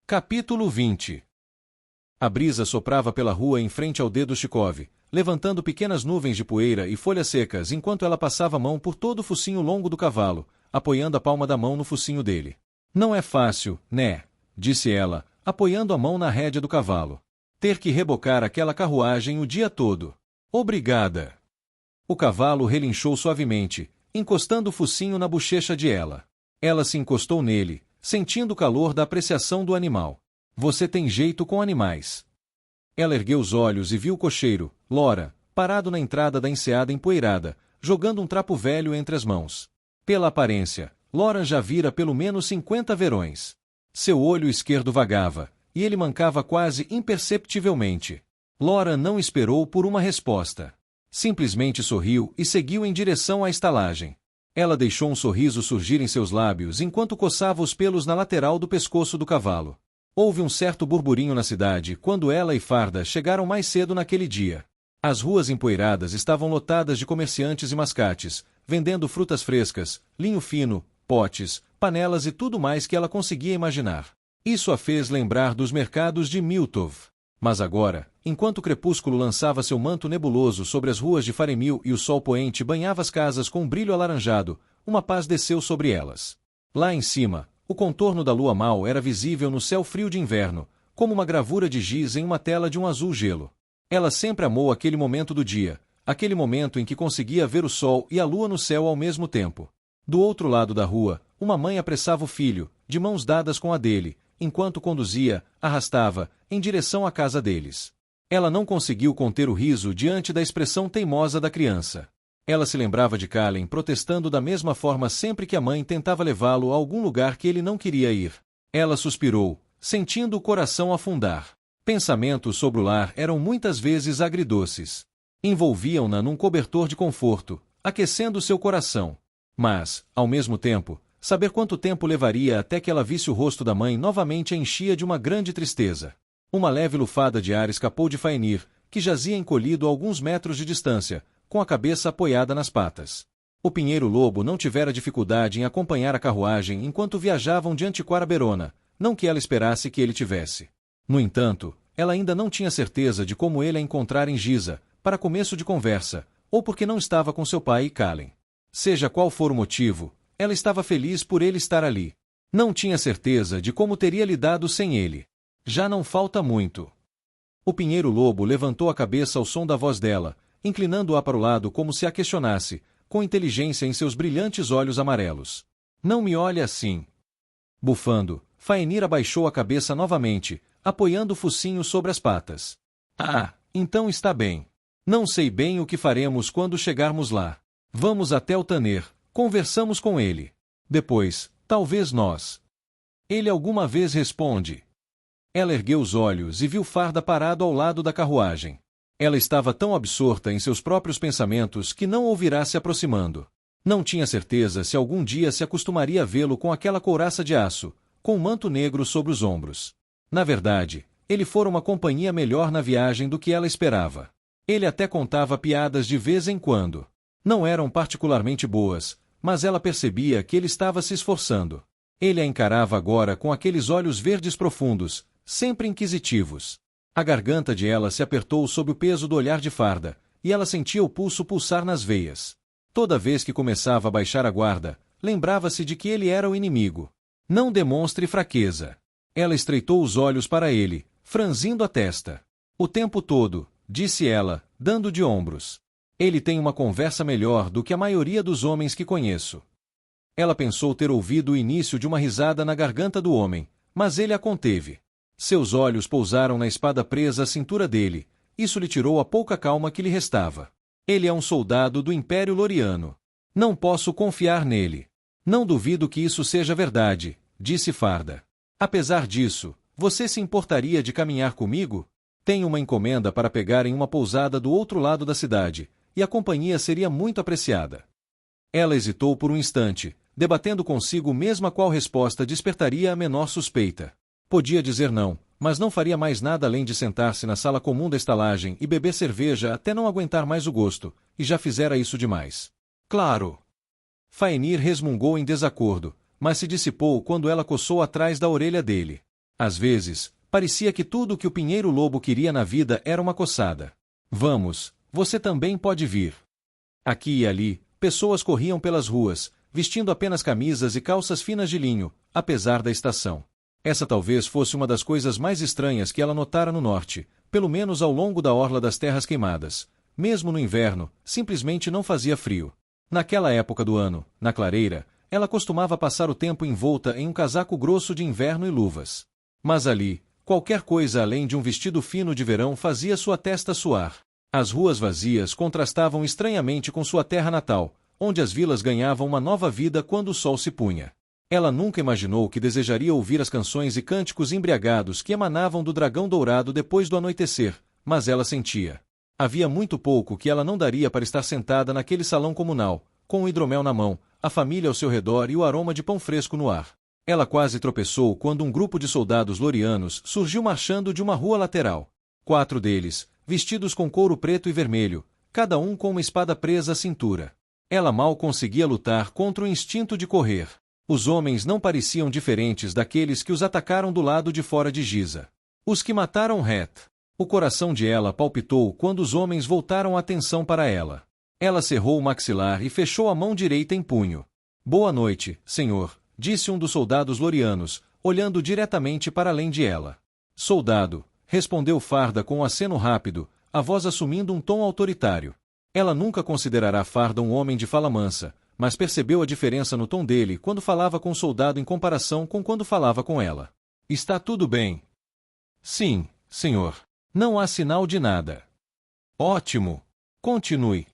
Capítulo 20. A brisa soprava pela rua em frente ao dedo Chikov, levantando pequenas nuvens de poeira e folhas secas enquanto ela passava a mão por todo o focinho longo do cavalo, apoiando a palma da mão no focinho dele. Não é fácil, né? Disse ela, apoiando a mão na rédea do cavalo. Ter que rebocar aquela carruagem o dia todo. Obrigada. O cavalo relinchou suavemente, encostando o focinho na bochecha de ela. Ela se encostou nele, sentindo o calor da apreciação do animal. Você tem jeito com animais. Ela ergueu os olhos e viu o cocheiro, Lora, parado na entrada da enseada empoeirada, jogando um trapo velho entre as mãos. Pela aparência, Lora já vira pelo menos 50 verões. Seu olho esquerdo vagava, e ele mancava quase imperceptivelmente. Lora não esperou por uma resposta. Simplesmente sorriu e seguiu em direção à estalagem. Ela deixou um sorriso surgir em seus lábios enquanto coçava os pelos na lateral do pescoço do cavalo. Houve um certo burburinho na cidade quando ela e Farda chegaram mais cedo naquele dia. As ruas empoeiradas estavam lotadas de comerciantes e mascates, vendendo frutas frescas, linho fino, potes, panelas e tudo mais que ela conseguia imaginar. Isso a fez lembrar dos mercados de Miltov. Mas agora, enquanto o crepúsculo lançava seu manto nebuloso sobre as ruas de Faremil e o sol poente banhava as casas com um brilho alaranjado, uma paz desceu sobre elas. Lá em cima, o contorno da lua mau era visível no céu frio de inverno, como uma gravura de giz em uma tela de um azul gelo. Ela sempre amou aquele momento do dia, aquele momento em que conseguia ver o sol e a lua no céu ao mesmo tempo. Do outro lado da rua, uma mãe apressava o filho, de mãos dadas com a dele, enquanto conduzia, arrastava, em direção à casa deles. Ela não conseguiu conter o riso diante da expressão teimosa da criança. Ela se lembrava de Kallen protestando da mesma forma sempre que a mãe tentava levá-lo a algum lugar que ele não queria ir. Ela suspirou, sentindo o coração afundar. Pensamentos sobre o lar eram muitas vezes agridoces. Envolviam-na num cobertor de conforto, aquecendo seu coração. Mas, ao mesmo tempo, saber quanto tempo levaria até que ela visse o rosto da mãe novamente a enchia de uma grande tristeza. Uma leve lufada de ar escapou de Fainir, que jazia encolhido a alguns metros de distância, com a cabeça apoiada nas patas. O pinheiro-lobo não tivera dificuldade em acompanhar a carruagem enquanto viajavam de Antiquar a Berona, não que ela esperasse que ele tivesse. No entanto, ela ainda não tinha certeza de como ele a encontrar em Giza, para começo de conversa, ou porque não estava com seu pai e Kallen. Seja qual for o motivo, ela estava feliz por ele estar ali. Não tinha certeza de como teria lidado sem ele. Já não falta muito. O pinheiro-lobo levantou a cabeça ao som da voz dela, inclinando-a para o lado como se a questionasse, com inteligência em seus brilhantes olhos amarelos. Não me olhe assim. Bufando, Fainir abaixou a cabeça novamente, apoiando o focinho sobre as patas. Ah, então está bem. Não sei bem o que faremos quando chegarmos lá. Vamos até o Tanner, conversamos com ele. Depois, talvez nós. Ele alguma vez responde. Ela ergueu os olhos e viu Farda parado ao lado da carruagem. Ela estava tão absorta em seus próprios pensamentos que não o virá se aproximando. Não tinha certeza se algum dia se acostumaria a vê-lo com aquela couraça de aço, com um manto negro sobre os ombros. Na verdade, ele fora uma companhia melhor na viagem do que ela esperava. Ele até contava piadas de vez em quando. Não eram particularmente boas, mas ela percebia que ele estava se esforçando. Ele a encarava agora com aqueles olhos verdes profundos, sempre inquisitivos. A garganta de ela se apertou sob o peso do olhar de Farda, e ela sentia o pulso pulsar nas veias. Toda vez que começava a baixar a guarda, lembrava-se de que ele era o inimigo. Não demonstre fraqueza. Ela estreitou os olhos para ele, franzindo a testa. O tempo todo, disse ela, dando de ombros. Ele tem uma conversa melhor do que a maioria dos homens que conheço. Ela pensou ter ouvido o início de uma risada na garganta do homem, mas ele a conteve. Seus olhos pousaram na espada presa à cintura dele, isso lhe tirou a pouca calma que lhe restava. Ele é um soldado do Império Loriano. Não posso confiar nele. Não duvido que isso seja verdade, disse Farda. Apesar disso, você se importaria de caminhar comigo? Tenho uma encomenda para pegar em uma pousada do outro lado da cidade, e a companhia seria muito apreciada. Ela hesitou por um instante, debatendo consigo mesma qual resposta despertaria a menor suspeita. Podia dizer não, mas não faria mais nada além de sentar-se na sala comum da estalagem e beber cerveja até não aguentar mais o gosto, e já fizera isso demais. Claro! Fainir resmungou em desacordo, mas se dissipou quando ela coçou atrás da orelha dele. Às vezes, parecia que tudo o que o pinheiro-lobo queria na vida era uma coçada. Vamos, você também pode vir. Aqui e ali, pessoas corriam pelas ruas, vestindo apenas camisas e calças finas de linho, apesar da estação. Essa talvez fosse uma das coisas mais estranhas que ela notara no norte, pelo menos ao longo da orla das terras queimadas. Mesmo no inverno, simplesmente não fazia frio. Naquela época do ano, na clareira, ela costumava passar o tempo envolta em um casaco grosso de inverno e luvas. Mas ali, qualquer coisa além de um vestido fino de verão fazia sua testa suar. As ruas vazias contrastavam estranhamente com sua terra natal, onde as vilas ganhavam uma nova vida quando o sol se punha. Ela nunca imaginou que desejaria ouvir as canções e cânticos embriagados que emanavam do dragão dourado depois do anoitecer, mas ela sentia. Havia muito pouco que ela não daria para estar sentada naquele salão comunal, com o hidromel na mão, a família ao seu redor e o aroma de pão fresco no ar. Ela quase tropeçou quando um grupo de soldados lorianos surgiu marchando de uma rua lateral. 4 deles, vestidos com couro preto e vermelho, cada um com uma espada presa à cintura. Ela mal conseguia lutar contra o instinto de correr. Os homens não pareciam diferentes daqueles que os atacaram do lado de fora de Giza. Os que mataram Het. O coração de ela palpitou quando os homens voltaram a atenção para ela. Ela cerrou o maxilar e fechou a mão direita em punho. Boa noite, senhor, disse um dos soldados lorianos, olhando diretamente para além de ela. Soldado, respondeu Farda com um aceno rápido, a voz assumindo um tom autoritário. Ela nunca considerará Farda um homem de fala mansa, mas percebeu a diferença no tom dele quando falava com o soldado em comparação com quando falava com ela. Está tudo bem? Sim, senhor. Não há sinal de nada. Ótimo. Continue.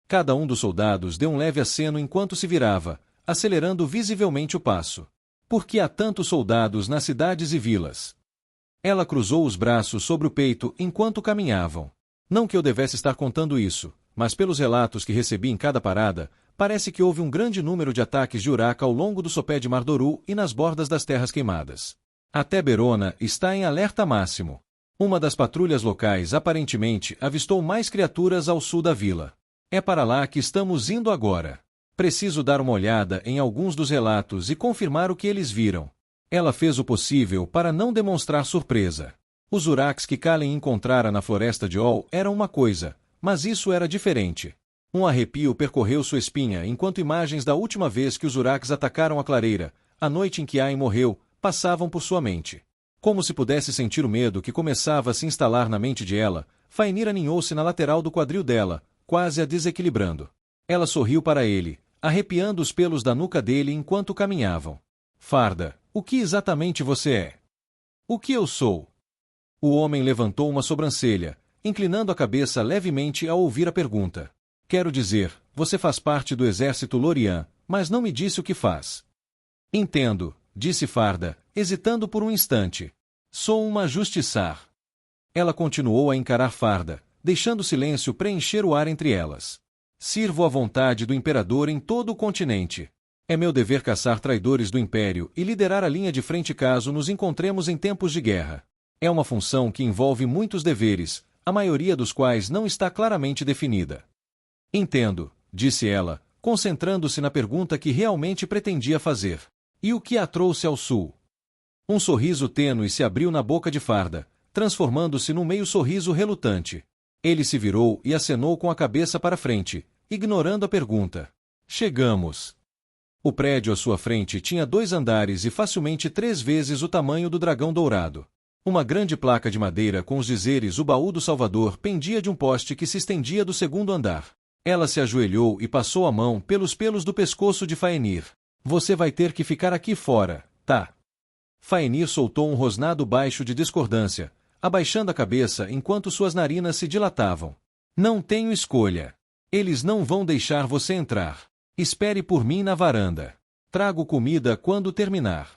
Cada um dos soldados deu um leve aceno enquanto se virava, acelerando visivelmente o passo. Por que há tantos soldados nas cidades e vilas? Ela cruzou os braços sobre o peito enquanto caminhavam. Não que eu devesse estar contando isso, mas pelos relatos que recebi em cada parada, parece que houve um grande número de ataques de Uraka ao longo do sopé de Mardoru e nas bordas das terras queimadas. Até Berona está em alerta máximo. Uma das patrulhas locais aparentemente avistou mais criaturas ao sul da vila. É para lá que estamos indo agora. Preciso dar uma olhada em alguns dos relatos e confirmar o que eles viram. Ela fez o possível para não demonstrar surpresa. Os Uraks que Kalen encontrara na floresta de Ol eram uma coisa, mas isso era diferente. Um arrepio percorreu sua espinha enquanto imagens da última vez que os Uraks atacaram a clareira, a noite em que Ain morreu, passavam por sua mente. Como se pudesse sentir o medo que começava a se instalar na mente de ela, Fainir aninhou-se na lateral do quadril dela, quase a desequilibrando. Ela sorriu para ele, arrepiando os pelos da nuca dele enquanto caminhavam. Farda, o que exatamente você é? O que eu sou? O homem levantou uma sobrancelha, inclinando a cabeça levemente ao ouvir a pergunta. Quero dizer, você faz parte do exército Lorian, mas não me disse o que faz. Entendo, disse Farda, hesitando por um instante. Sou uma justiçar. Ela continuou a encarar Farda, deixando o silêncio preencher o ar entre elas. Sirvo à vontade do imperador em todo o continente. É meu dever caçar traidores do império e liderar a linha de frente caso nos encontremos em tempos de guerra. É uma função que envolve muitos deveres, a maioria dos quais não está claramente definida. Entendo, disse ela, concentrando-se na pergunta que realmente pretendia fazer. E o que a trouxe ao sul? Um sorriso tênue se abriu na boca de Farda, transformando-se num meio sorriso relutante. Ele se virou e acenou com a cabeça para frente, ignorando a pergunta. Chegamos. O prédio à sua frente tinha 2 andares e facilmente 3 vezes o tamanho do dragão dourado. Uma grande placa de madeira com os dizeres "O Baú do Salvador" pendia de um poste que se estendia do 2º andar. Ela se ajoelhou e passou a mão pelos pelos do pescoço de Faenir. Você vai ter que ficar aqui fora, tá? Faenir soltou um rosnado baixo de discordância, abaixando a cabeça enquanto suas narinas se dilatavam. Não tenho escolha. Eles não vão deixar você entrar. Espere por mim na varanda. Trago comida quando terminar.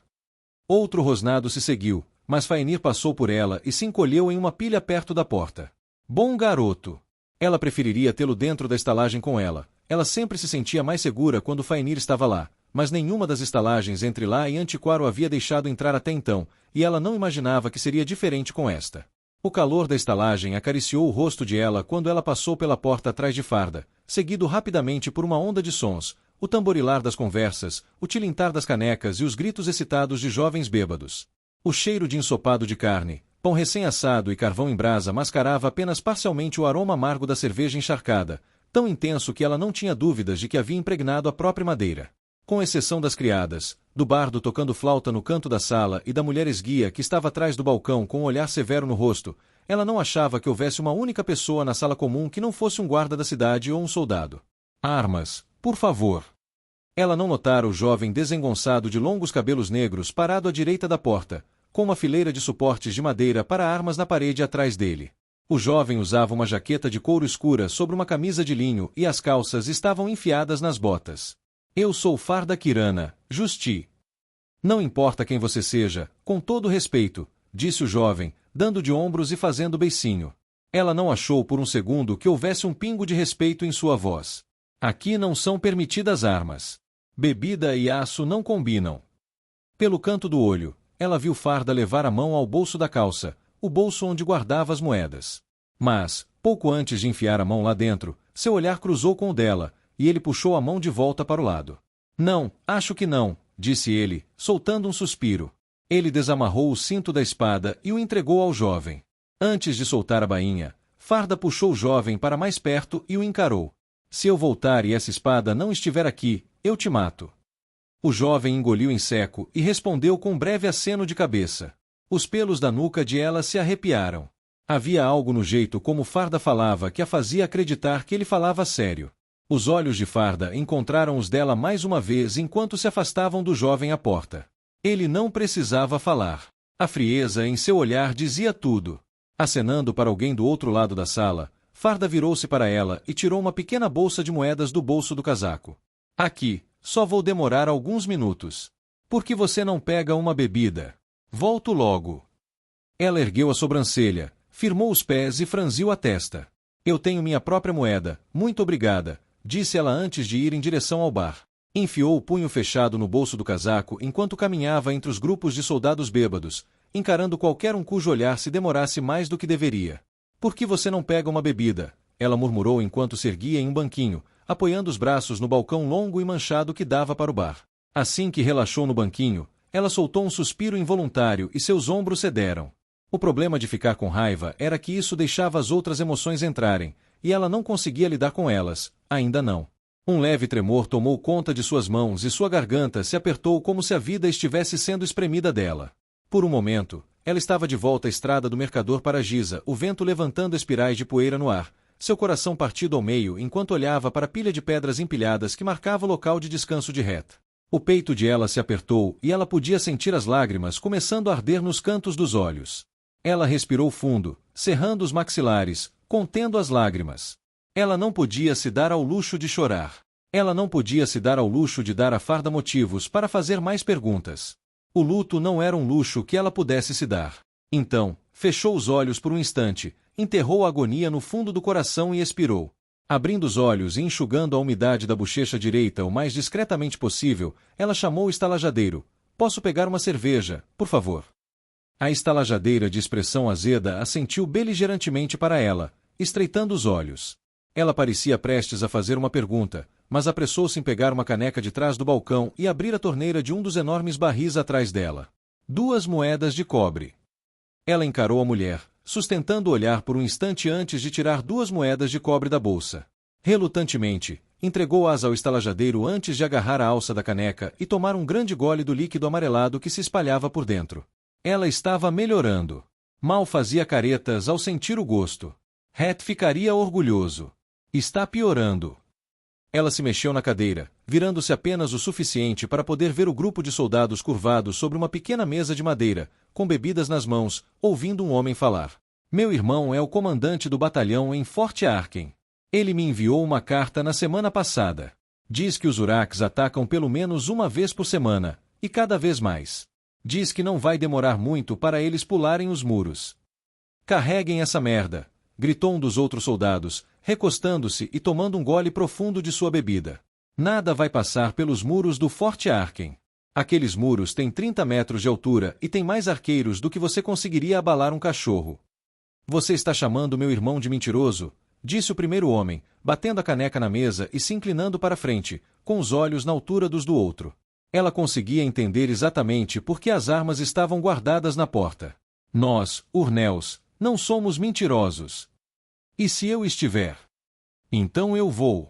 Outro rosnado se seguiu, mas Faenir passou por ela e se encolheu em uma pilha perto da porta. Bom garoto. Ela preferiria tê-lo dentro da estalagem com ela. Ela sempre se sentia mais segura quando Faenir estava lá, mas nenhuma das estalagens entre lá e Antiquar o havia deixado entrar até então, e ela não imaginava que seria diferente com esta. O calor da estalagem acariciou o rosto de ela quando ela passou pela porta atrás de Farda, seguido rapidamente por uma onda de sons, o tamborilar das conversas, o tilintar das canecas e os gritos excitados de jovens bêbados. O cheiro de ensopado de carne, pão recém-assado e carvão em brasa mascarava apenas parcialmente o aroma amargo da cerveja encharcada, tão intenso que ela não tinha dúvidas de que havia impregnado a própria madeira. Com exceção das criadas, do bardo tocando flauta no canto da sala e da mulher esguia que estava atrás do balcão com um olhar severo no rosto, ela não achava que houvesse uma única pessoa na sala comum que não fosse um guarda da cidade ou um soldado. Armas, por favor. Ela não notara o jovem desengonçado de longos cabelos negros parado à direita da porta, com uma fileira de suportes de madeira para armas na parede atrás dele. O jovem usava uma jaqueta de couro escura sobre uma camisa de linho e as calças estavam enfiadas nas botas. Eu sou Farda Kirana, Justi. Não importa quem você seja, com todo respeito, disse o jovem, dando de ombros e fazendo beicinho. Ela não achou por um segundo que houvesse um pingo de respeito em sua voz. Aqui não são permitidas armas. Bebida e aço não combinam. Pelo canto do olho, ela viu Farda levar a mão ao bolso da calça, o bolso onde guardava as moedas. Mas, pouco antes de enfiar a mão lá dentro, seu olhar cruzou com o dela, e ele puxou a mão de volta para o lado. Não, acho que não, disse ele, soltando um suspiro. Ele desamarrou o cinto da espada e o entregou ao jovem. Antes de soltar a bainha, Farda puxou o jovem para mais perto e o encarou. Se eu voltar e essa espada não estiver aqui, eu te mato. O jovem engoliu em seco e respondeu com um breve aceno de cabeça. Os pelos da nuca de ela se arrepiaram. Havia algo no jeito como Farda falava que a fazia acreditar que ele falava sério. Os olhos de Farda encontraram os dela mais uma vez enquanto se afastavam do jovem à porta. Ele não precisava falar. A frieza em seu olhar dizia tudo. Acenando para alguém do outro lado da sala, Farda virou-se para ela e tirou uma pequena bolsa de moedas do bolso do casaco. Aqui, só vou demorar alguns minutos. Por que você não pega uma bebida? Volto logo. Ela ergueu a sobrancelha, firmou os pés e franziu a testa. Eu tenho minha própria moeda, muito obrigada, disse ela antes de ir em direção ao bar. Enfiou o punho fechado no bolso do casaco enquanto caminhava entre os grupos de soldados bêbados, encarando qualquer um cujo olhar se demorasse mais do que deveria. Por que você não pega uma bebida? Ela murmurou enquanto se erguia em um banquinho, apoiando os braços no balcão longo e manchado que dava para o bar. Assim que relaxou no banquinho, ela soltou um suspiro involuntário e seus ombros cederam. O problema de ficar com raiva era que isso deixava as outras emoções entrarem, e ela não conseguia lidar com elas, ainda não. Um leve tremor tomou conta de suas mãos e sua garganta se apertou como se a vida estivesse sendo espremida dela. Por um momento, ela estava de volta à estrada do Mercador para Giza, o vento levantando espirais de poeira no ar, seu coração partido ao meio enquanto olhava para a pilha de pedras empilhadas que marcava o local de descanso de Rhett. O peito de ela se apertou e ela podia sentir as lágrimas começando a arder nos cantos dos olhos. Ela respirou fundo, cerrando os maxilares, contendo as lágrimas. Ela não podia se dar ao luxo de chorar. Ela não podia se dar ao luxo de dar a Farda motivos para fazer mais perguntas. O luto não era um luxo que ela pudesse se dar. Então, fechou os olhos por um instante, enterrou a agonia no fundo do coração e expirou. Abrindo os olhos e enxugando a umidade da bochecha direita o mais discretamente possível, ela chamou o estalajadeiro. Posso pegar uma cerveja, por favor? A estalajadeira de expressão azeda assentiu beligerantemente para ela, estreitando os olhos. Ela parecia prestes a fazer uma pergunta, mas apressou-se em pegar uma caneca de trás do balcão e abrir a torneira de um dos enormes barris atrás dela. 2 moedas de cobre. Ela encarou a mulher, sustentando o olhar por um instante antes de tirar 2 moedas de cobre da bolsa. Relutantemente, entregou-as ao estalajadeiro antes de agarrar a alça da caneca e tomar um grande gole do líquido amarelado que se espalhava por dentro. Ela estava melhorando. Mal fazia caretas ao sentir o gosto. Rhett ficaria orgulhoso. Está piorando. Ela se mexeu na cadeira, virando-se apenas o suficiente para poder ver o grupo de soldados curvados sobre uma pequena mesa de madeira, com bebidas nas mãos, ouvindo um homem falar. Meu irmão é o comandante do batalhão em Fort Arken. Ele me enviou uma carta na semana passada. Diz que os Uraks atacam pelo menos uma vez por semana, e cada vez mais. Diz que não vai demorar muito para eles pularem os muros. Carreguem essa merda, gritou um dos outros soldados, recostando-se e tomando um gole profundo de sua bebida. Nada vai passar pelos muros do Fort Arken. Aqueles muros têm 30 metros de altura e têm mais arqueiros do que você conseguiria abalar um cachorro. Você está chamando meu irmão de mentiroso? Disse o primeiro homem, batendo a caneca na mesa e se inclinando para frente, com os olhos na altura dos do outro. Ela conseguia entender exatamente por que as armas estavam guardadas na porta. Nós, Urnels, não somos mentirosos. E se eu estiver? Então eu vou.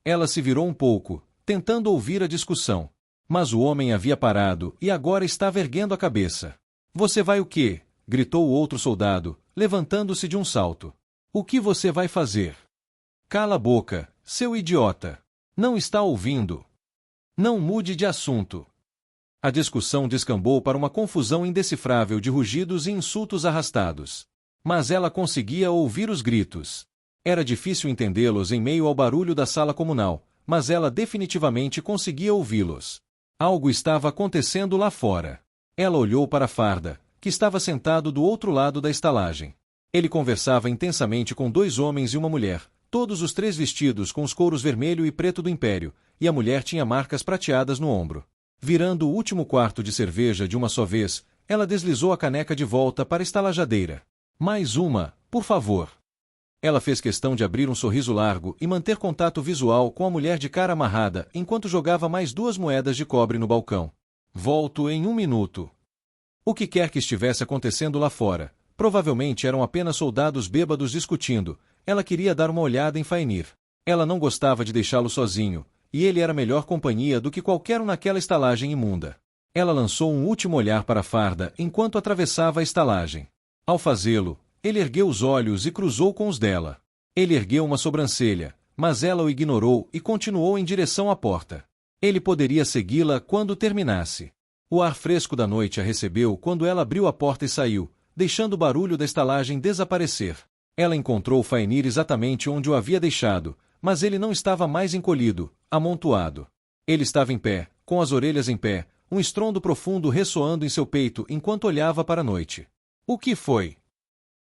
Ela se virou um pouco, tentando ouvir a discussão. Mas o homem havia parado e agora estava erguendo a cabeça. Você vai o quê? Gritou o outro soldado, levantando-se de um salto. O que você vai fazer? Cala a boca, seu idiota. Não está ouvindo. Não mude de assunto. A discussão descambou para uma confusão indecifrável de rugidos e insultos arrastados. Mas ela conseguia ouvir os gritos. Era difícil entendê-los em meio ao barulho da sala comunal, mas ela definitivamente conseguia ouvi-los. Algo estava acontecendo lá fora. Ela olhou para Farda, que estava sentado do outro lado da estalagem. Ele conversava intensamente com dois homens e uma mulher, todos os três vestidos com os couros vermelho e preto do Império, e a mulher tinha marcas prateadas no ombro. Virando o último quarto de cerveja de uma só vez, ela deslizou a caneca de volta para a estalajadeira. Mais uma, por favor. Ela fez questão de abrir um sorriso largo e manter contato visual com a mulher de cara amarrada enquanto jogava mais 2 moedas de cobre no balcão. Volto em 1 minuto. O que quer que estivesse acontecendo lá fora, provavelmente eram apenas soldados bêbados discutindo. Ela queria dar uma olhada em Fainir. Ela não gostava de deixá-lo sozinho, e ele era melhor companhia do que qualquer um naquela estalagem imunda. Ela lançou um último olhar para Farda enquanto atravessava a estalagem. Ao fazê-lo, ele ergueu os olhos e cruzou com os dela. Ele ergueu uma sobrancelha, mas ela o ignorou e continuou em direção à porta. Ele poderia segui-la quando terminasse. O ar fresco da noite a recebeu quando ela abriu a porta e saiu, deixando o barulho da estalagem desaparecer. Ela encontrou Fainir exatamente onde o havia deixado, mas ele não estava mais encolhido, amontoado. Ele estava em pé, com as orelhas em pé, um estrondo profundo ressoando em seu peito enquanto olhava para a noite. O que foi?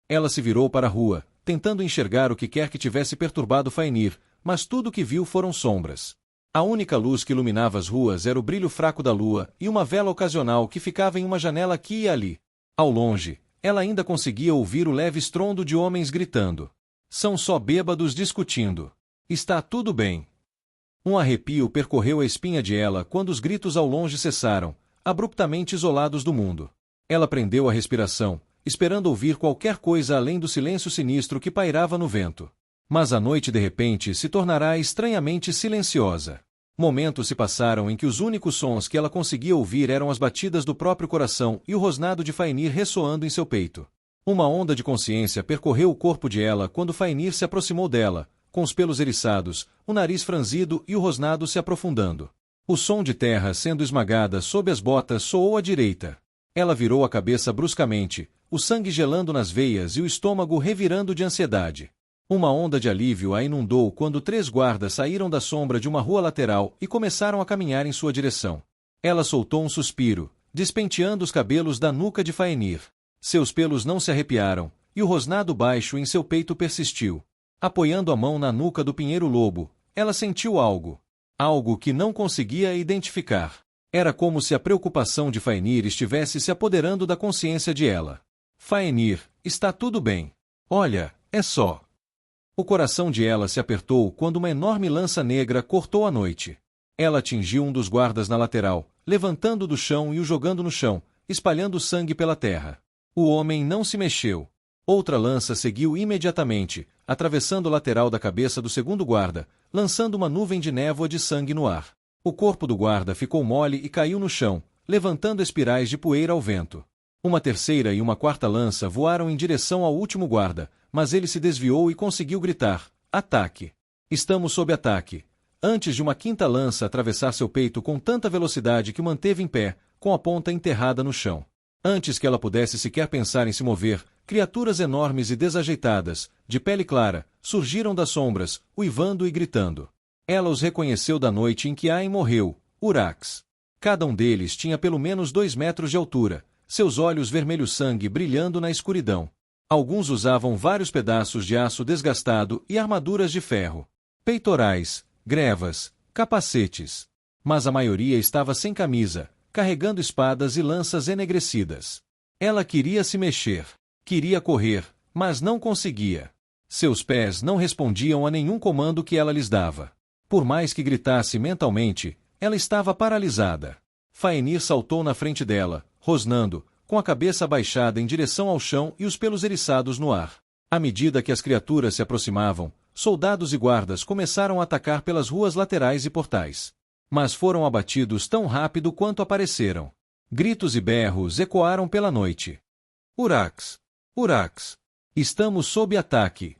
Ela se virou para a rua, tentando enxergar o que quer que tivesse perturbado Fainir, mas tudo o que viu foram sombras. A única luz que iluminava as ruas era o brilho fraco da lua e uma vela ocasional que ficava em uma janela aqui e ali. Ao longe, ela ainda conseguia ouvir o leve estrondo de homens gritando. São só bêbados discutindo. Está tudo bem. Um arrepio percorreu a espinha de ela quando os gritos ao longe cessaram, abruptamente isolados do mundo. Ela prendeu a respiração, esperando ouvir qualquer coisa além do silêncio sinistro que pairava no vento. Mas a noite de repente se tornará estranhamente silenciosa. Momentos se passaram em que os únicos sons que ela conseguia ouvir eram as batidas do próprio coração e o rosnado de Fainir ressoando em seu peito. Uma onda de consciência percorreu o corpo de ela quando Fainir se aproximou dela, com os pelos eriçados, o nariz franzido e o rosnado se aprofundando. O som de terra sendo esmagada sob as botas soou à direita. Ela virou a cabeça bruscamente, o sangue gelando nas veias e o estômago revirando de ansiedade. Uma onda de alívio a inundou quando 3 guardas saíram da sombra de uma rua lateral e começaram a caminhar em sua direção. Ela soltou um suspiro, despenteando os cabelos da nuca de Fainir. Seus pelos não se arrepiaram, e o rosnado baixo em seu peito persistiu. Apoiando a mão na nuca do pinheiro-lobo, ela sentiu algo. Algo que não conseguia identificar. Era como se a preocupação de Fainir estivesse se apoderando da consciência de ela. Fainir, está tudo bem. Olha, é só. O coração de ela se apertou quando uma enorme lança negra cortou a noite. Ela atingiu um dos guardas na lateral, levantando do chão e o jogando no chão, espalhando sangue pela terra. O homem não se mexeu. Outra lança seguiu imediatamente, atravessando o lateral da cabeça do segundo guarda, lançando uma nuvem de névoa de sangue no ar. O corpo do guarda ficou mole e caiu no chão, levantando espirais de poeira ao vento. Uma terceira e uma quarta lança voaram em direção ao último guarda, mas ele se desviou e conseguiu gritar: ataque! Estamos sob ataque! Antes de uma quinta lança atravessar seu peito com tanta velocidade que o manteve em pé, com a ponta enterrada no chão. Antes que ela pudesse sequer pensar em se mover, criaturas enormes e desajeitadas, de pele clara, surgiram das sombras, uivando e gritando. Ela os reconheceu da noite em que Ain morreu, Urax. Cada um deles tinha pelo menos 2 metros de altura, seus olhos vermelho-sangue brilhando na escuridão. Alguns usavam vários pedaços de aço desgastado e armaduras de ferro. Peitorais, grevas, capacetes. Mas a maioria estava sem camisa, carregando espadas e lanças enegrecidas. Ela queria se mexer. Queria correr, mas não conseguia. Seus pés não respondiam a nenhum comando que ela lhes dava. Por mais que gritasse mentalmente, ela estava paralisada. Faenir saltou na frente dela, rosnando, com a cabeça abaixada em direção ao chão e os pelos eriçados no ar. À medida que as criaturas se aproximavam, soldados e guardas começaram a atacar pelas ruas laterais e portais. Mas foram abatidos tão rápido quanto apareceram. Gritos e berros ecoaram pela noite. Urax! Urax! Estamos sob ataque!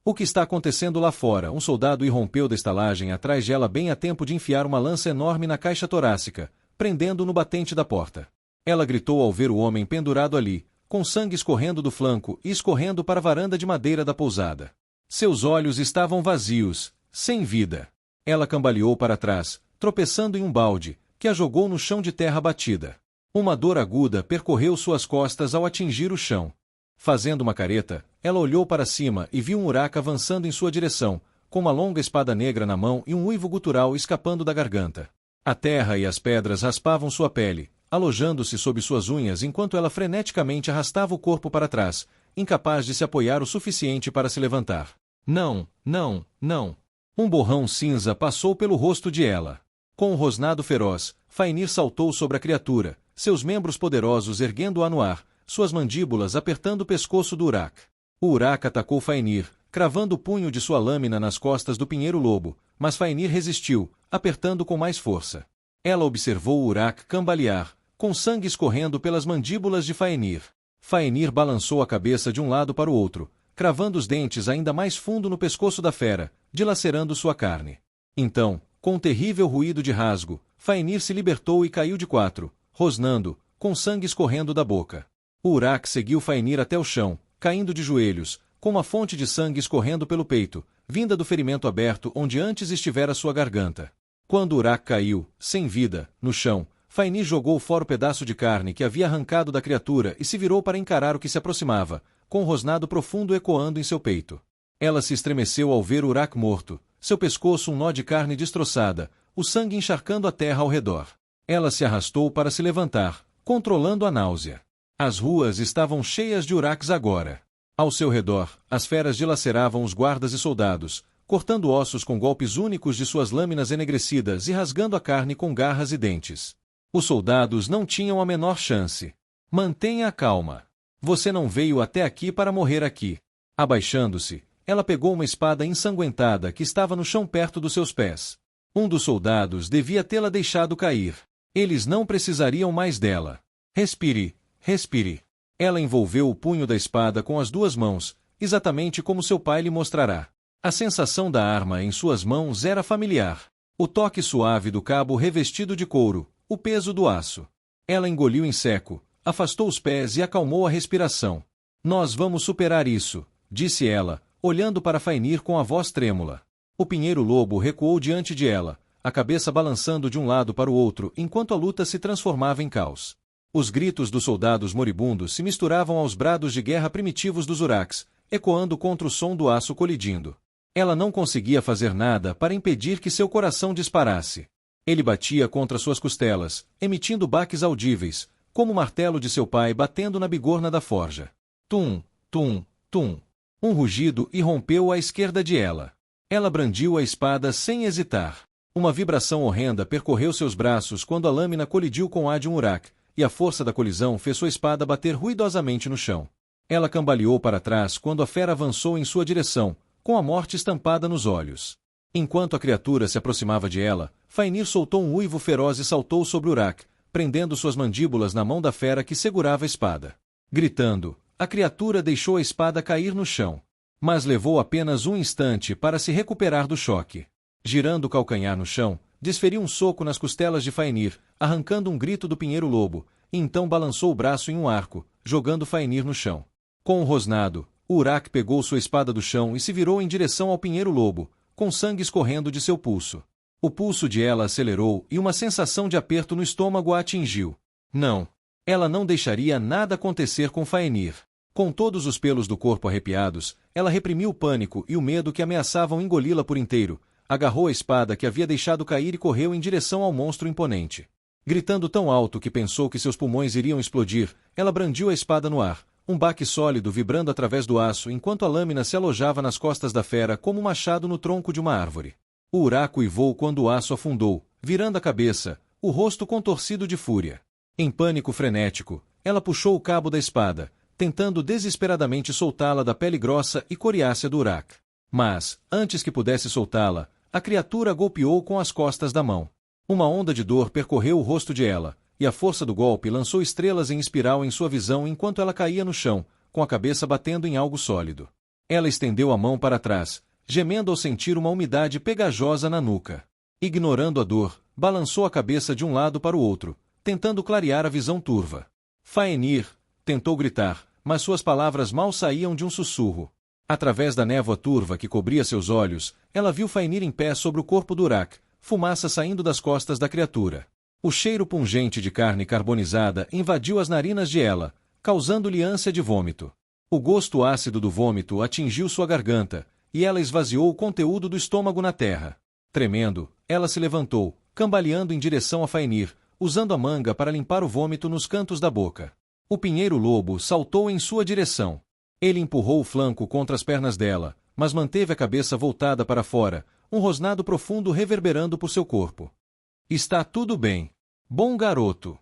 O que está acontecendo lá fora? Um soldado irrompeu da estalagem atrás de ela bem a tempo de enfiar uma lança enorme na caixa torácica, prendendo no batente da porta. Ela gritou ao ver o homem pendurado ali, com sangue escorrendo do flanco e escorrendo para a varanda de madeira da pousada. Seus olhos estavam vazios, sem vida. Ela cambaleou para trás, tropeçando em um balde, que a jogou no chão de terra batida. Uma dor aguda percorreu suas costas ao atingir o chão. Fazendo uma careta, ela olhou para cima e viu um Uraque avançando em sua direção, com uma longa espada negra na mão e um uivo gutural escapando da garganta. A terra e as pedras raspavam sua pele, alojando-se sob suas unhas enquanto ela freneticamente arrastava o corpo para trás, incapaz de se apoiar o suficiente para se levantar. Não, não, não. Um borrão cinza passou pelo rosto de ela. Com um rosnado feroz, Faenir saltou sobre a criatura, seus membros poderosos erguendo-a no ar, suas mandíbulas apertando o pescoço do Uraque. O Uraque atacou Faenir, cravando o punho de sua lâmina nas costas do pinheiro-lobo, mas Faenir resistiu, apertando com mais força. Ela observou o Uraque cambalear, com sangue escorrendo pelas mandíbulas de Faenir. Faenir balançou a cabeça de um lado para o outro, cravando os dentes ainda mais fundo no pescoço da fera, dilacerando sua carne. Então, com um terrível ruído de rasgo, Faenir se libertou e caiu de quatro, rosnando, com sangue escorrendo da boca. O Uraque seguiu Faenir até o chão, caindo de joelhos, com uma fonte de sangue escorrendo pelo peito, vinda do ferimento aberto onde antes estivera sua garganta. Quando o Uraque caiu, sem vida, no chão, Faenir jogou fora o pedaço de carne que havia arrancado da criatura e se virou para encarar o que se aproximava, com um rosnado profundo ecoando em seu peito. Ela se estremeceu ao ver o Uraque morto, seu pescoço um nó de carne destroçada, o sangue encharcando a terra ao redor. Ela se arrastou para se levantar, controlando a náusea. As ruas estavam cheias de Uraques agora. Ao seu redor, as feras dilaceravam os guardas e soldados, cortando ossos com golpes únicos de suas lâminas enegrecidas e rasgando a carne com garras e dentes. Os soldados não tinham a menor chance. Mantenha a calma. Você não veio até aqui para morrer aqui. Abaixando-se, ela pegou uma espada ensanguentada que estava no chão perto dos seus pés. Um dos soldados devia tê-la deixado cair. Eles não precisariam mais dela. Respire, respire. Ela envolveu o punho da espada com as duas mãos, exatamente como seu pai lhe mostrará. A sensação da arma em suas mãos era familiar. O toque suave do cabo revestido de couro, o peso do aço. Ela engoliu em seco, afastou os pés e acalmou a respiração. Nós vamos superar isso, disse ela, olhando para Faenir com a voz trêmula. O pinheiro-lobo recuou diante de ela, a cabeça balançando de um lado para o outro enquanto a luta se transformava em caos. Os gritos dos soldados moribundos se misturavam aos brados de guerra primitivos dos Uraques, ecoando contra o som do aço colidindo. Ela não conseguia fazer nada para impedir que seu coração disparasse. Ele batia contra suas costelas, emitindo baques audíveis, como o martelo de seu pai batendo na bigorna da forja. Tum, tum, tum. Um rugido irrompeu à esquerda de ela. Ela brandiu a espada sem hesitar. Uma vibração horrenda percorreu seus braços quando a lâmina colidiu com a de um Uraque, e a força da colisão fez sua espada bater ruidosamente no chão. Ela cambaleou para trás quando a fera avançou em sua direção, com a morte estampada nos olhos. Enquanto a criatura se aproximava de ela, Faenir soltou um uivo feroz e saltou sobre o Uraque, prendendo suas mandíbulas na mão da fera que segurava a espada. Gritando, a criatura deixou a espada cair no chão. Mas levou apenas um instante para se recuperar do choque. Girando o calcanhar no chão, desferiu um soco nas costelas de Faenir, arrancando um grito do pinheiro-lobo, e então balançou o braço em um arco, jogando Faenir no chão. Com um rosnado, o Uraque pegou sua espada do chão e se virou em direção ao pinheiro-lobo, com sangue escorrendo de seu pulso. O pulso de ela acelerou e uma sensação de aperto no estômago a atingiu. Não. Ela não deixaria nada acontecer com Faenir. Com todos os pelos do corpo arrepiados, ela reprimiu o pânico e o medo que ameaçavam engoli-la por inteiro, agarrou a espada que havia deixado cair e correu em direção ao monstro imponente. Gritando tão alto que pensou que seus pulmões iriam explodir, ela brandiu a espada no ar, um baque sólido vibrando através do aço enquanto a lâmina se alojava nas costas da fera como um machado no tronco de uma árvore. O Uraque uivou quando o aço afundou, virando a cabeça, o rosto contorcido de fúria. Em pânico frenético, ela puxou o cabo da espada, tentando desesperadamente soltá-la da pele grossa e coriácea do Uruk. Mas, antes que pudesse soltá-la, a criatura a golpeou com as costas da mão. Uma onda de dor percorreu o rosto de ela, e a força do golpe lançou estrelas em espiral em sua visão enquanto ela caía no chão, com a cabeça batendo em algo sólido. Ela estendeu a mão para trás, gemendo ao sentir uma umidade pegajosa na nuca. Ignorando a dor, balançou a cabeça de um lado para o outro, tentando clarear a visão turva. Faenir, tentou gritar, mas suas palavras mal saíam de um sussurro. Através da névoa turva que cobria seus olhos, ela viu Faenir em pé sobre o corpo do Uruk, fumaça saindo das costas da criatura. O cheiro pungente de carne carbonizada invadiu as narinas de ela, causando-lhe ânsia de vômito. O gosto ácido do vômito atingiu sua garganta, e ela esvaziou o conteúdo do estômago na terra. Tremendo, ela se levantou, cambaleando em direção a Faenir, usando a manga para limpar o vômito nos cantos da boca. O pinheiro-lobo saltou em sua direção. Ele empurrou o flanco contra as pernas dela, mas manteve a cabeça voltada para fora, um rosnado profundo reverberando por seu corpo. Está tudo bem. Bom garoto.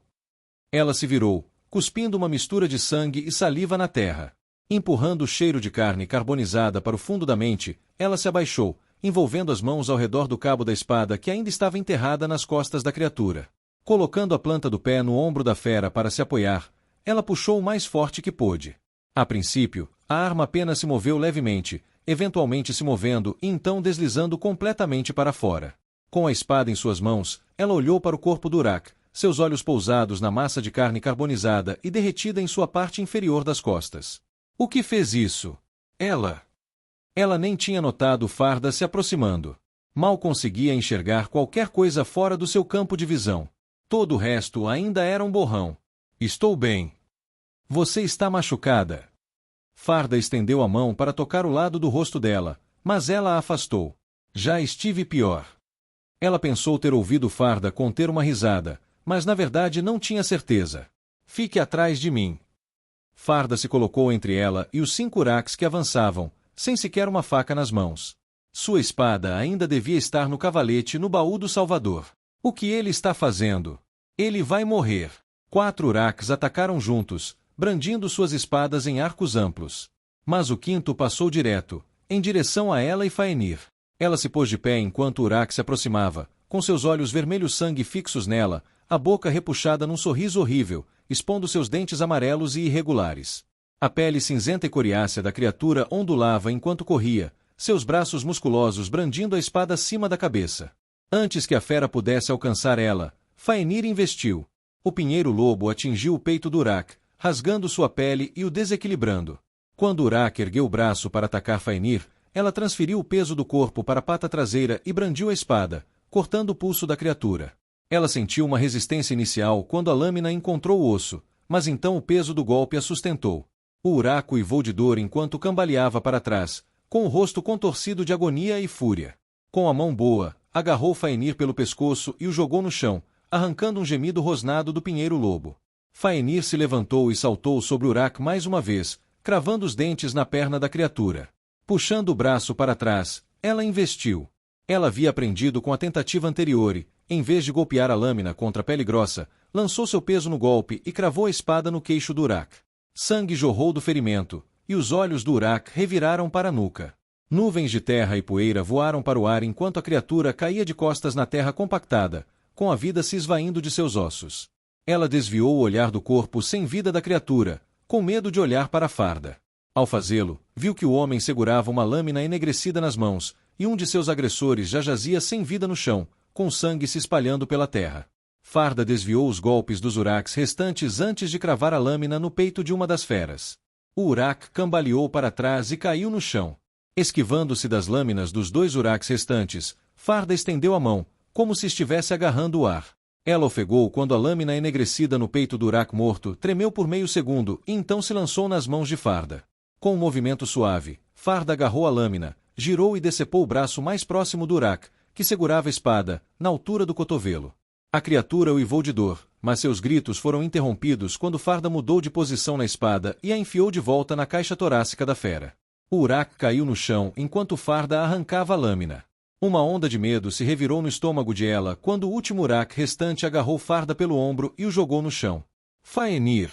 Ela se virou, cuspindo uma mistura de sangue e saliva na terra. Empurrando o cheiro de carne carbonizada para o fundo da mente, ela se abaixou, envolvendo as mãos ao redor do cabo da espada que ainda estava enterrada nas costas da criatura. Colocando a planta do pé no ombro da fera para se apoiar, ela puxou o mais forte que pôde. A princípio, a arma apenas se moveu levemente, eventualmente se movendo e então deslizando completamente para fora. Com a espada em suas mãos, ela olhou para o corpo do Uruk, seus olhos pousados na massa de carne carbonizada e derretida em sua parte inferior das costas. O que fez isso? Ela. Ela nem tinha notado Farda se aproximando. Mal conseguia enxergar qualquer coisa fora do seu campo de visão. Todo o resto ainda era um borrão. Estou bem. Você está machucada. Farda estendeu a mão para tocar o lado do rosto dela, mas ela a afastou. Já estive pior. Ela pensou ter ouvido Farda conter uma risada, mas na verdade não tinha certeza. Fique atrás de mim. Farda se colocou entre ela e os 5 Uruks que avançavam, sem sequer uma faca nas mãos. Sua espada ainda devia estar no cavalete no baú do Salvador. O que ele está fazendo? Ele vai morrer. 4 Uruks atacaram juntos, brandindo suas espadas em arcos amplos. Mas o 5º passou direto, em direção a ela e Faenir. Ela se pôs de pé enquanto o Uruk se aproximava, com seus olhos vermelho-sangue fixos nela, a boca repuxada num sorriso horrível, expondo seus dentes amarelos e irregulares. A pele cinzenta e coriácea da criatura ondulava enquanto corria, seus braços musculosos brandindo a espada acima da cabeça. Antes que a fera pudesse alcançar ela, Faenir investiu. O pinheiro-lobo atingiu o peito do Uruk, rasgando sua pele e o desequilibrando. Quando o Uruk ergueu o braço para atacar Faenir, ela transferiu o peso do corpo para a pata traseira e brandiu a espada, cortando o pulso da criatura. Ela sentiu uma resistência inicial quando a lâmina encontrou o osso, mas então o peso do golpe a sustentou. O Uruk uivou de dor enquanto cambaleava para trás, com o rosto contorcido de agonia e fúria. Com a mão boa, agarrou Faenir pelo pescoço e o jogou no chão, arrancando um gemido rosnado do pinheiro-lobo. Faenir se levantou e saltou sobre o Uruk mais uma vez, cravando os dentes na perna da criatura. Puxando o braço para trás, ela investiu. Ela havia aprendido com a tentativa anterior e, em vez de golpear a lâmina contra a pele grossa, lançou seu peso no golpe e cravou a espada no queixo do Uruk. Sangue jorrou do ferimento, e os olhos do Uruk reviraram para a nuca. Nuvens de terra e poeira voaram para o ar enquanto a criatura caía de costas na terra compactada, com a vida se esvaindo de seus ossos. Ela desviou o olhar do corpo sem vida da criatura, com medo de olhar para a Farda. Ao fazê-lo, viu que o homem segurava uma lâmina enegrecida nas mãos, e um de seus agressores já jazia sem vida no chão, com sangue se espalhando pela terra. Farda desviou os golpes dos Uruks restantes antes de cravar a lâmina no peito de uma das feras. O Uruk cambaleou para trás e caiu no chão. Esquivando-se das lâminas dos 2 Uruks restantes, Farda estendeu a mão, como se estivesse agarrando o ar. Ela ofegou quando a lâmina enegrecida no peito do Uruk morto tremeu por meio segundo e então se lançou nas mãos de Farda. Com um movimento suave, Farda agarrou a lâmina, girou e decepou o braço mais próximo do Uruk, que segurava a espada, na altura do cotovelo. A criatura uivou de dor, mas seus gritos foram interrompidos quando Farda mudou de posição na espada e a enfiou de volta na caixa torácica da fera. O Uruk caiu no chão enquanto Farda arrancava a lâmina. Uma onda de medo se revirou no estômago de ela quando o último Urak restante agarrou Farda pelo ombro e o jogou no chão. Faenir!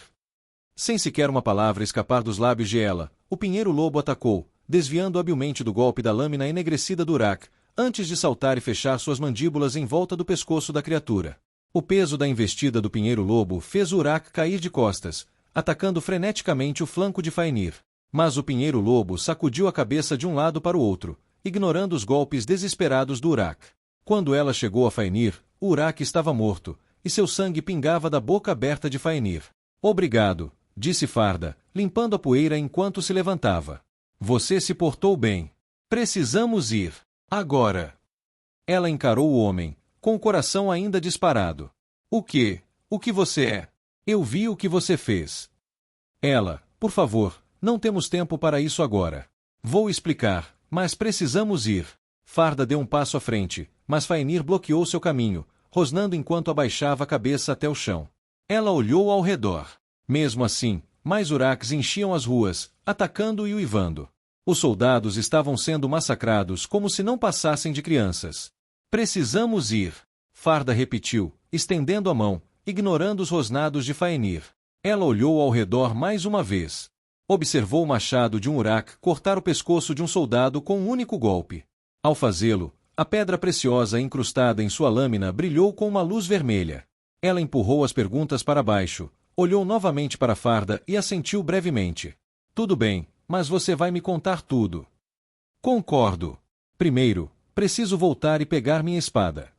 Sem sequer uma palavra escapar dos lábios de ela, o pinheiro-lobo atacou, desviando habilmente do golpe da lâmina enegrecida do Urak, antes de saltar e fechar suas mandíbulas em volta do pescoço da criatura. O peso da investida do pinheiro-lobo fez o Urak cair de costas, atacando freneticamente o flanco de Faenir. Mas o pinheiro-lobo sacudiu a cabeça de um lado para o outro, ignorando os golpes desesperados do Urak. Quando ela chegou a Faenir, o Urak estava morto, e seu sangue pingava da boca aberta de Faenir. Obrigado, disse Farda, limpando a poeira enquanto se levantava. Você se portou bem. Precisamos ir. Agora. Ela encarou o homem, com o coração ainda disparado. O que? O que você é? Eu vi o que você fez. Ela, por favor, não temos tempo para isso agora. Vou explicar, mas precisamos ir. Farda deu um passo à frente, mas Faenir bloqueou seu caminho, rosnando enquanto abaixava a cabeça até o chão. Ela olhou ao redor. Mesmo assim, mais Uraks enchiam as ruas, atacando e uivando. Os soldados estavam sendo massacrados como se não passassem de crianças. Precisamos ir. Farda repetiu, estendendo a mão, ignorando os rosnados de Faenir. Ela olhou ao redor mais uma vez. Observou o machado de um Urak cortar o pescoço de um soldado com um único golpe. Ao fazê-lo, a pedra preciosa incrustada em sua lâmina brilhou com uma luz vermelha. Ela empurrou as perguntas para baixo, olhou novamente para Farda e assentiu brevemente. Tudo bem, mas você vai me contar tudo. Concordo. Primeiro, preciso voltar e pegar minha espada.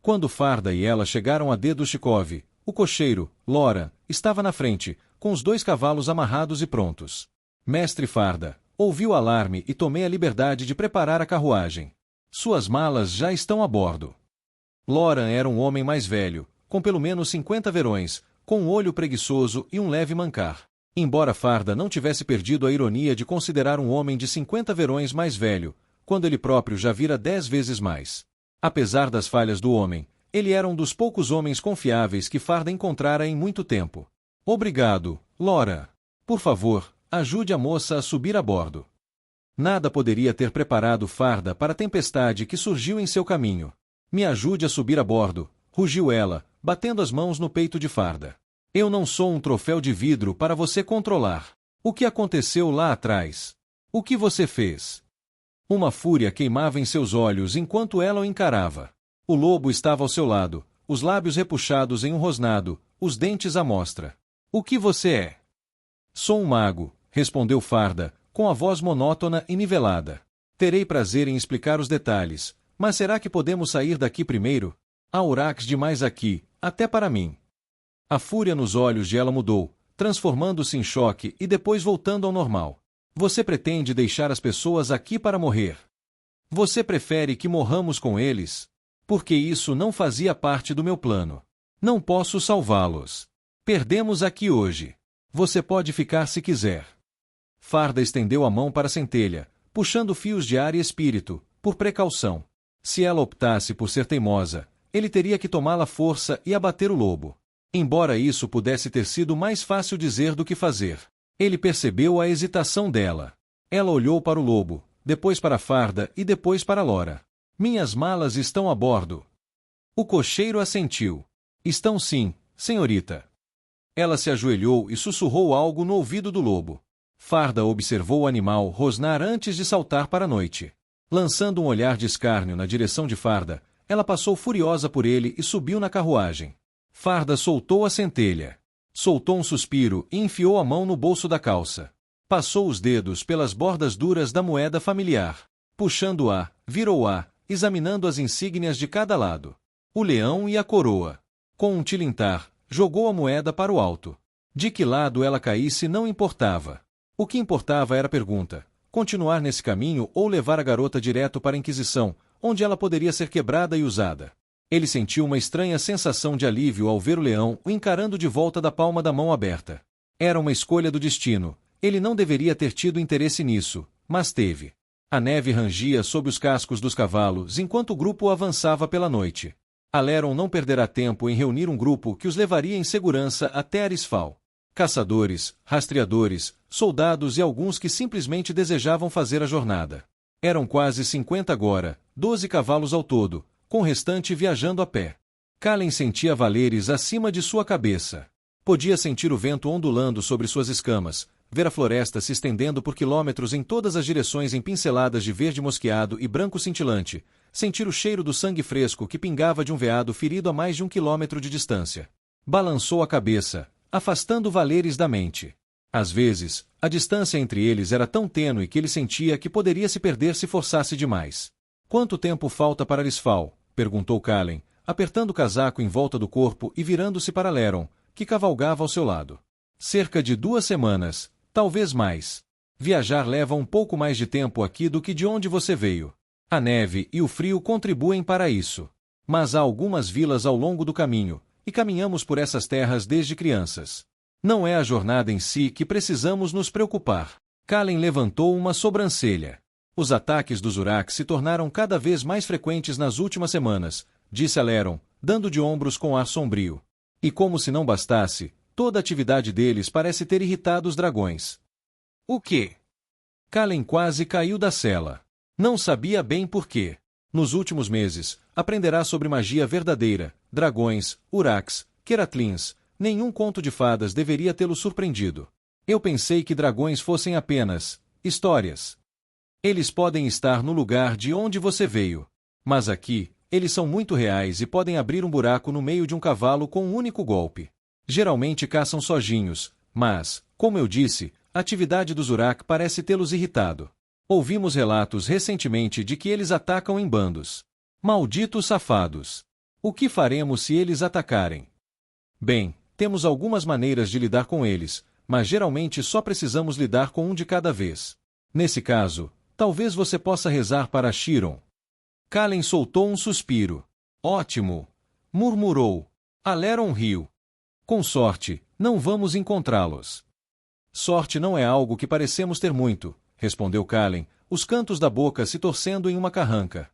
Quando Farda e ela chegaram a Dedushkov, o cocheiro, Lora, estava na frente, com os 2 cavalos amarrados e prontos. Mestre Farda, ouvi o alarme e tomei a liberdade de preparar a carruagem. Suas malas já estão a bordo. Loran era um homem mais velho, com pelo menos 50 verões, com um olho preguiçoso e um leve mancar. Embora Farda não tivesse perdido a ironia de considerar um homem de 50 verões mais velho, quando ele próprio já vira 10 vezes mais. Apesar das falhas do homem, ele era um dos poucos homens confiáveis que Farda encontrara em muito tempo. Obrigado, Lora. Por favor, ajude a moça a subir a bordo. Nada poderia ter preparado Farda para a tempestade que surgiu em seu caminho. Me ajude a subir a bordo, rugiu ela, batendo as mãos no peito de Farda. Eu não sou um troféu de vidro para você controlar. O que aconteceu lá atrás? O que você fez? Uma fúria queimava em seus olhos enquanto ela o encarava. O lobo estava ao seu lado, os lábios repuxados em um rosnado, os dentes à mostra. O que você é? Sou um mago, respondeu Farda, com a voz monótona e nivelada. Terei prazer em explicar os detalhes, mas será que podemos sair daqui primeiro? Há Uraks demais aqui, até para mim. A fúria nos olhos de ela mudou, transformando-se em choque e depois voltando ao normal. Você pretende deixar as pessoas aqui para morrer? Você prefere que morramos com eles? Porque isso não fazia parte do meu plano. Não posso salvá-los. Perdemos aqui hoje. Você pode ficar se quiser. Farda estendeu a mão para a centelha, puxando fios de ar e espírito, por precaução. Se ela optasse por ser teimosa, ele teria que tomá-la à força e abater o lobo. Embora isso pudesse ter sido mais fácil dizer do que fazer. Ele percebeu a hesitação dela. Ela olhou para o lobo, depois para Farda e depois para Lora. Minhas malas estão a bordo. O cocheiro assentiu. Estão sim, senhorita. Ela se ajoelhou e sussurrou algo no ouvido do lobo. Farda observou o animal rosnar antes de saltar para a noite. Lançando um olhar de escárnio na direção de Farda, ela passou furiosa por ele e subiu na carruagem. Farda soltou a centelha. Soltou um suspiro e enfiou a mão no bolso da calça. Passou os dedos pelas bordas duras da moeda familiar. Puxando-a, virou-a, examinando as insígnias de cada lado. O leão e a coroa. Com um tilintar, jogou a moeda para o alto. De que lado ela caísse não importava. O que importava era a pergunta: continuar nesse caminho ou levar a garota direto para a Inquisição, onde ela poderia ser quebrada e usada. Ele sentiu uma estranha sensação de alívio ao ver o leão o encarando de volta da palma da mão aberta. Era uma escolha do destino. Ele não deveria ter tido interesse nisso, mas teve. A neve rangia sob os cascos dos cavalos enquanto o grupo avançava pela noite. Aleron não perderá tempo em reunir um grupo que os levaria em segurança até Arisfal. Caçadores, rastreadores, soldados e alguns que simplesmente desejavam fazer a jornada. Eram quase 50 agora, 12 cavalos ao todo, com o restante viajando a pé. Kallen sentia valeres acima de sua cabeça. Podia sentir o vento ondulando sobre suas escamas, ver a floresta se estendendo por quilômetros em todas as direções em pinceladas de verde mosqueado e branco cintilante, sentir o cheiro do sangue fresco que pingava de um veado ferido a mais de 1 quilômetro de distância. Balançou a cabeça, afastando valeres da mente. Às vezes, a distância entre eles era tão tênue que ele sentia que poderia se perder se forçasse demais. Quanto tempo falta para Lisfal? Perguntou Kallen, apertando o casaco em volta do corpo e virando-se para Leron, que cavalgava ao seu lado. Cerca de 2 semanas, talvez mais. Viajar leva um pouco mais de tempo aqui do que de onde você veio. A neve e o frio contribuem para isso. Mas há algumas vilas ao longo do caminho, e caminhamos por essas terras desde crianças. Não é a jornada em si que precisamos nos preocupar. Kallen levantou uma sobrancelha. Os ataques dos Uraks se tornaram cada vez mais frequentes nas últimas semanas, disse a Leron, dando de ombros com ar sombrio. E como se não bastasse, toda a atividade deles parece ter irritado os dragões. O quê? Kallen quase caiu da sela. Não sabia bem por quê. Nos últimos meses, aprenderá sobre magia verdadeira, dragões, Uraks, Keratlins. Nenhum conto de fadas deveria tê-lo surpreendido. Eu pensei que dragões fossem apenas histórias. Eles podem estar no lugar de onde você veio. Mas aqui, eles são muito reais e podem abrir um buraco no meio de um cavalo com um único golpe. Geralmente caçam sozinhos, mas, como eu disse, a atividade dos Urak parece tê-los irritado. Ouvimos relatos recentemente de que eles atacam em bandos. Malditos safados! O que faremos se eles atacarem? Bem, temos algumas maneiras de lidar com eles, mas geralmente só precisamos lidar com um de cada vez. Nesse caso, talvez você possa rezar para Chiron. Kallen soltou um suspiro. Ótimo! Murmurou. Leron riu. Com sorte, não vamos encontrá-los. Sorte não é algo que parecemos ter muito, respondeu Kallen, os cantos da boca se torcendo em uma carranca.